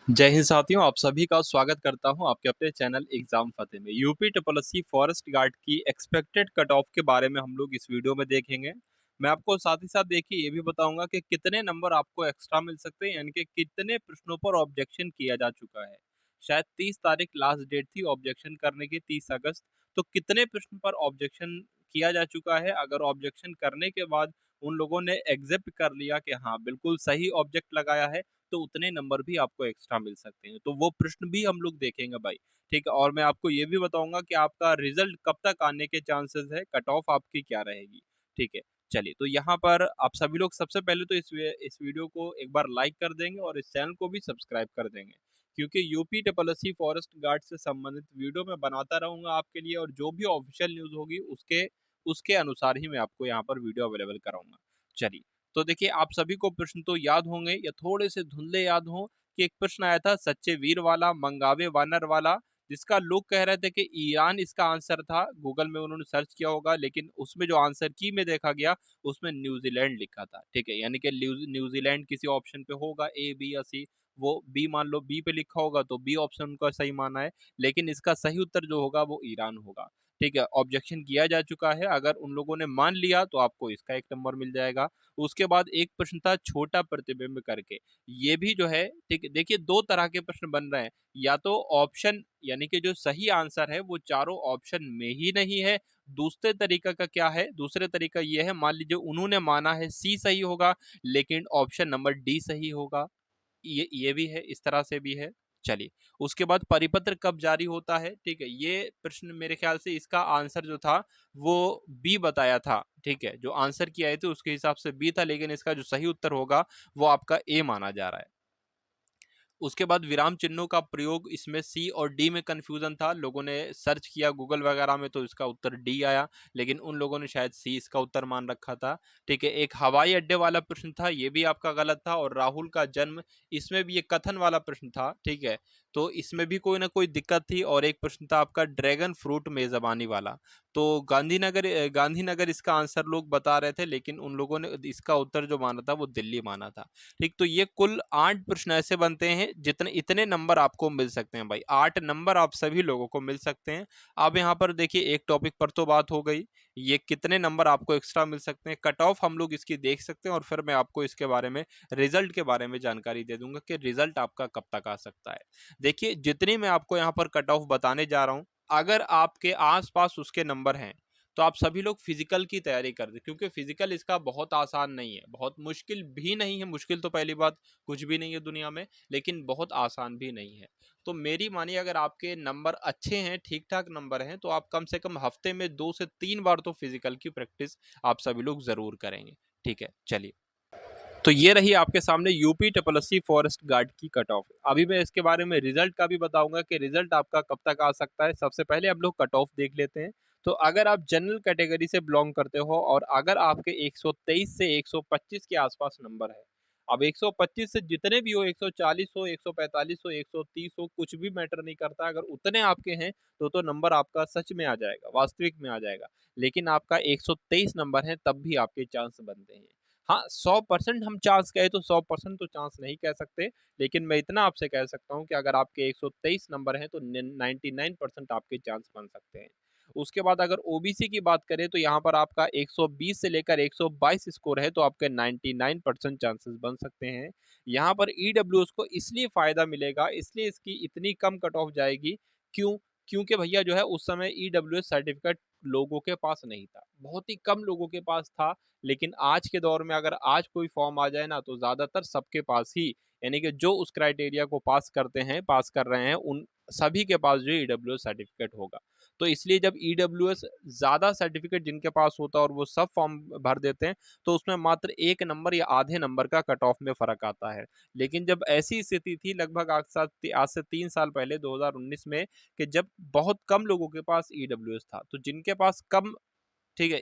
जय हिंद साथियों, आप सभी का स्वागत करता हूं आपके अपने चैनल एग्जाम फतेह में। UP triple SC forest guard की एक्सपेक्टेड कट ऑफ के बारे में हम लोग इस वीडियो में देखेंगे। मैं आपको साथ ही साथ देखिए ये भी बताऊंगा कि कितने नंबर आपको एक्स्ट्रा मिल सकते हैं, यानी कि कितने प्रश्नों पर ऑब्जेक्शन किया जा चुका है। शायद 30 तारीख लास्ट डेट थी ऑब्जेक्शन करने की, 30 अगस्त। तो कितने प्रश्न पर ऑब्जेक्शन किया जा चुका है? अगर ऑब्जेक्शन करने के बाद उन लोगों ने एक्सेप्ट कर लिया कि हाँ बिल्कुल सही ऑब्जेक्ट लगाया है, तो उतने नंबर भी आपको एक्स्ट्रा मिल सकते हैं। तो वो प्रश्न भी हम लोग देखेंगे भाई। ठीक है, और मैं आपको ये भी बताऊंगा कि आपका रिजल्ट कब तक आने के चांसेस है, कट ऑफ आपकी क्या रहेगी। ठीक है, चलिए तो यहाँ पर आप सभी लोग सबसे पहले तो इस वीडियो को एक बार लाइक कर देंगे और इस चैनल को भी सब्सक्राइब कर देंगे, क्योंकि UP triple SC forest guard से संबंधित वीडियो मैं बनाता रहूंगा आपके लिए, और जो भी ऑफिशियल न्यूज होगी उसके उसके अनुसार ही मैं आपको यहाँ पर वीडियो अवेलेबल कराऊंगा। चलिए, तो देखिए आप सभी को प्रश्न तो याद होंगे या थोड़े से धुंधले याद हो कि एक प्रश्न आया था सच्चे वीर वाला, मंगावे वानर वाला, जिसका लोग कह रहे थे कि ईरान इसका आंसर था। गूगल में उन्होंने सर्च किया होगा, लेकिन उसमें जो आंसर की में देखा गया उसमें न्यूजीलैंड लिखा था। ठीक है, यानी कि न्यूजीलैंड किसी ऑप्शन पे होगा, ए बी या सी। वो बी मान लो, बी पे लिखा होगा तो बी ऑप्शन उनका सही माना है, लेकिन इसका सही उत्तर जो होगा वो ईरान होगा। ठीक है, ऑब्जेक्शन किया जा चुका है। अगर उन लोगों ने मान लिया तो आपको इसका एक नंबर मिल जाएगा। उसके बाद एक प्रश्न था छोटा प्रतिबिंब करके, ये भी जो है, ठीक है, देखिए दो तरह के प्रश्न बन रहे हैं। या तो ऑप्शन यानी कि जो सही आंसर है वो चारों ऑप्शन में ही नहीं है। दूसरे तरीका का क्या है? दूसरे तरीका ये है, मान लीजिए उन्होंने माना है सी सही होगा, लेकिन ऑप्शन नंबर डी सही होगा। ये भी है, इस तरह से भी है। चलिए, उसके बाद परिपत्र कब जारी होता है? ठीक है, ये प्रश्न मेरे ख्याल से इसका आंसर जो था वो बी बताया था। ठीक है, जो आंसर किए आए थे उसके हिसाब से बी था, लेकिन इसका जो सही उत्तर होगा वो आपका ए माना जा रहा है। उसके बाद विराम चिन्हों का प्रयोग, इसमें सी और डी में कंफ्यूजन था। लोगों ने सर्च किया गूगल वगैरह में तो इसका उत्तर डी आया, लेकिन उन लोगों ने शायद सी इसका उत्तर मान रखा था। ठीक है, एक हवाई अड्डे वाला प्रश्न था, ये भी आपका गलत था। और राहुल का जन्म, इसमें भी एक कथन वाला प्रश्न था। ठीक है, तो इसमें भी कोई ना कोई दिक्कत थी। और एक प्रश्न था आपका ड्रैगन फ्रूट मेजबानी वाला, तो गांधीनगर इसका आंसर लोग बता रहे थे, लेकिन उन लोगों ने इसका उत्तर जो माना था वो दिल्ली माना था। ठीक, तो ये कुल 8 प्रश्न ऐसे बनते हैं जितने इतने नंबर आपको मिल सकते हैं भाई। 8 नंबर आप सभी लोगों को मिल सकते हैं। अब यहाँ पर देखिए एक टॉपिक पर तो बात हो गई, ये कितने नंबर आपको एक्स्ट्रा मिल सकते हैं, कट ऑफ हम लोग इसकी देख सकते हैं, और फिर मैं आपको इसके बारे में, रिजल्ट के बारे में जानकारी दे दूंगा कि रिजल्ट आपका कब तक आ सकता है। देखिए जितनी मैं आपको यहाँ पर कट ऑफ बताने जा रहा हूँ, अगर आपके आसपास उसके नंबर हैं तो आप सभी लोग फिजिकल की तैयारी कर दें, क्योंकि फिजिकल इसका बहुत आसान नहीं है, बहुत मुश्किल भी नहीं है। मुश्किल तो पहली बात कुछ भी नहीं है दुनिया में, लेकिन बहुत आसान भी नहीं है। तो मेरी मानिए, अगर आपके नंबर अच्छे हैं, ठीक ठाक नंबर हैं, तो आप कम से कम हफ्ते में 2 से 3 बार तो फिजिकल की प्रैक्टिस आप सभी लोग जरूर करेंगे। ठीक है, चलिए, तो ये रही आपके सामने UP triple SC forest guard की कट ऑफ। अभी मैं इसके बारे में रिजल्ट का भी बताऊंगा कि रिजल्ट आपका कब तक आ सकता है। सबसे पहले हम लोग कट ऑफ देख लेते हैं। तो अगर आप जनरल कैटेगरी से बिलोंग करते हो और अगर आपके 123 से 125 के आसपास नंबर है, अब 125 से जितने भी हो, 140 हो, 145 हो, 130 हो, कुछ भी मैटर नहीं करता। अगर उतने आपके हैं तो नंबर आपका सच में आ जाएगा, वास्तविक में आ जाएगा। लेकिन आपका 123 नंबर है तब भी आपके चांस बनते हैं। हाँ, 100% हम चांस कहे तो 100% तो चांस नहीं कह सकते, लेकिन मैं इतना आपसे कह सकता हूँ कि अगर आपके 123 नंबर हैं तो 99% आपके चांस बन सकते हैं। उसके बाद अगर ओबीसी की बात करें तो यहाँ पर आपका 120 से लेकर 122 स्कोर है, तो आपके 99% चांसेस बन सकते हैं। यहाँ पर ईडब्ल्यूएस को इसलिए फायदा मिलेगा, इसलिए इसकी इतनी कम कट ऑफ जाएगी। क्यों? क्योंकि भैया जो है उस समय ईडब्ल्यूएस सर्टिफिकेट लोगों के पास नहीं था, बहुत ही कम लोगों के पास था। लेकिन आज के दौर में अगर आज कोई फॉर्म आ जाए ना, तो ज्यादातर सबके पास ही, यानी कि जो उस क्राइटेरिया को पास करते हैं, पास कर रहे हैं, उन सभी के पास जो ईडब्ल्यूएस सर्टिफिकेट होगा। तो इसलिए जब ईडब्ल्यूएस ज्यादा सर्टिफिकेट जिनके पास होता है और वो सब फॉर्म भर देते हैं, तो उसमें मात्र 1 नंबर या आधे नंबर का कट ऑफ में फर्क आता है। लेकिन जब ऐसी स्थिति थी लगभग आज से 3 साल पहले 2019 में, कि जब बहुत कम लोगों के पास ईडब्ल्यूएस था, तो जिनके पास कम, ठीक है,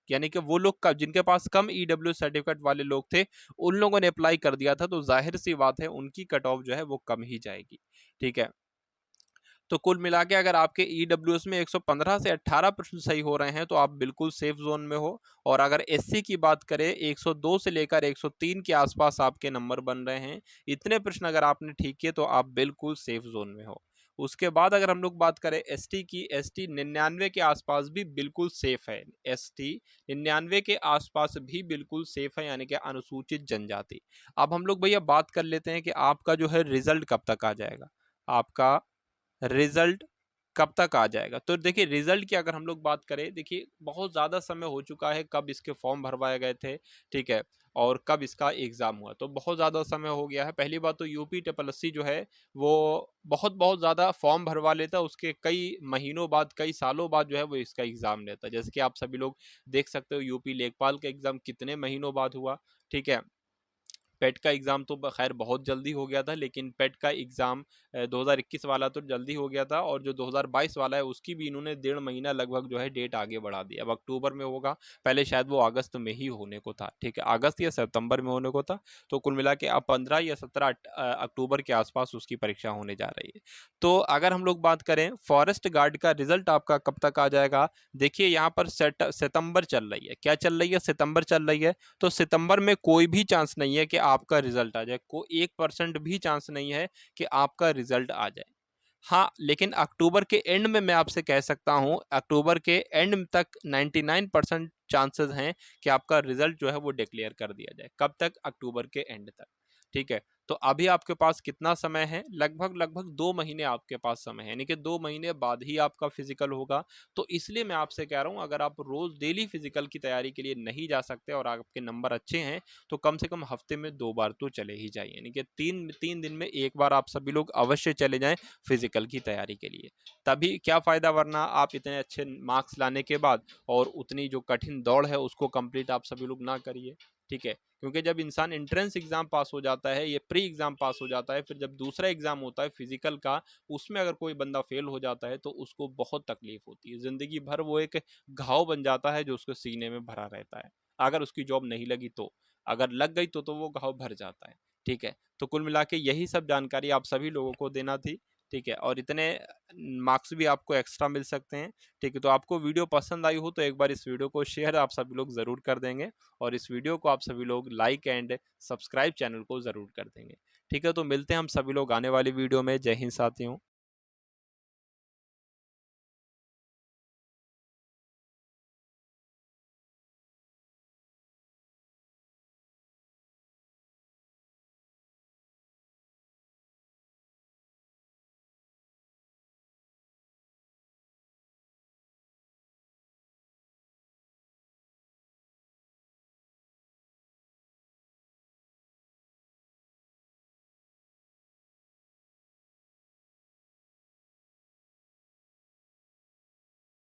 यानी कि वो लोग जिनके पास कम ईडब्ल्यू सर्टिफिकेट वाले लोग थे, उन लोगों ने अप्लाई कर दिया था, तो जाहिर सी बात है उनकी कट ऑफ जो है वो कम ही जाएगी। ठीक है, तो कुल मिला के अगर आपके ईडब्ल्यूएस में 115 से 18 प्रश्न सही हो रहे हैं तो आप बिल्कुल सेफ जोन में हो। और अगर एससी की बात करें, 102 से लेकर 103 के आसपास आपके नंबर बन रहे हैं। इतने प्रश्न अगर आपने ठीक किए तो आप बिल्कुल सेफ जोन में हो। उसके बाद अगर हम लोग बात करें एसटी की, एसटी 99 के आसपास भी बिल्कुल सेफ है। एसटी 99 के आसपास भी बिल्कुल सेफ है, यानी कि अनुसूचित जनजाति। अब हम लोग भैया बात कर लेते हैं कि आपका जो है रिजल्ट कब तक आ जाएगा। आपका रिजल्ट कब तक आ जाएगा? तो देखिए रिजल्ट की अगर हम लोग बात करें, देखिए बहुत ज़्यादा समय हो चुका है कब इसके फॉर्म भरवाए गए थे, ठीक है? और कब इसका एग्ज़ाम हुआ, तो बहुत ज़्यादा समय हो गया है। पहली बात तो यूपी ट्रिपल एससी जो है वो बहुत ज़्यादा फॉर्म भरवा लेता है, उसके कई महीनों बाद, कई सालों बाद जो है वो इसका एग्ज़ाम लेता है। जैसे कि आप सभी लोग देख सकते हो यूपी लेखपाल का एग्ज़ाम कितने महीनों बाद हुआ, ठीक है? पेट का एग्ज़ाम तो खैर बहुत जल्दी हो गया था, लेकिन पेट का एग्ज़ाम 2021 वाला तो जल्दी हो गया था, और जो 2022 वाला है उसकी भी इन्होंने 1.5 महीना लगभग जो है डेट आगे बढ़ा दी। अब अक्टूबर में होगा, पहले शायद वो अगस्त में ही होने को था, ठीक है? अगस्त या सितंबर में होने को था। तो कुल मिला के अब 15 या 17 अक्टूबर के आसपास उसकी परीक्षा होने जा रही है। तो अगर हम लोग बात करें फॉरेस्ट गार्ड का रिजल्ट आपका कब तक आ जाएगा? देखिए यहाँ पर सितंबर चल रही है। क्या चल रही है? सितंबर चल रही है। तो सितंबर में कोई भी चांस नहीं है कि आपका रिजल्ट आ जाए, को 1% भी चांस नहीं है कि आपका रिजल्ट आ जाए। हाँ, लेकिन अक्टूबर के एंड में मैं आपसे कह सकता हूँ, अक्टूबर के एंड तक 99% चांसेस हैं कि आपका रिजल्ट जो है वो डिक्लेयर कर दिया जाए। कब तक? अक्टूबर के एंड तक, ठीक है? तो अभी आपके पास कितना समय है? लगभग 2 महीने आपके पास समय है, यानी कि 2 महीने बाद ही आपका फिजिकल होगा। तो इसलिए मैं आपसे कह रहा हूँ, अगर आप रोज डेली फिजिकल की तैयारी के लिए नहीं जा सकते और आपके नंबर अच्छे हैं, तो कम से कम हफ्ते में 2 बार तो चले ही जाइए, यानी कि 3 दिन में 1 बार आप सभी लोग अवश्य चले जाएं फिजिकल की तैयारी के लिए। तभी क्या फ़ायदा, वरना आप इतने अच्छे मार्क्स लाने के बाद और उतनी जो कठिन दौड़ है उसको कंप्लीट आप सभी लोग ना करिए, ठीक है? क्योंकि जब इंसान एंट्रेंस एग्ज़ाम पास हो जाता है, ये प्री एग्ज़ाम पास हो जाता है, फिर जब दूसरा एग्ज़ाम होता है फिजिकल का, उसमें अगर कोई बंदा फेल हो जाता है तो उसको बहुत तकलीफ होती है। ज़िंदगी भर वो एक घाव बन जाता है जो उसके सीने में भरा रहता है। अगर उसकी जॉब नहीं लगी तो, अगर लग गई तो वो घाव भर जाता है, ठीक है? तो कुल मिला के यही सब जानकारी आप सभी लोगों को देना थी, ठीक है? और इतने मार्क्स भी आपको एक्स्ट्रा मिल सकते हैं, ठीक है? तो आपको वीडियो पसंद आई हो तो एक बार इस वीडियो को शेयर आप सभी लोग ज़रूर कर देंगे, और इस वीडियो को आप सभी लोग लाइक एंड सब्सक्राइब चैनल को ज़रूर कर देंगे, ठीक है? तो मिलते हैं हम सभी लोग आने वाली वीडियो में। जय हिंद साथियों।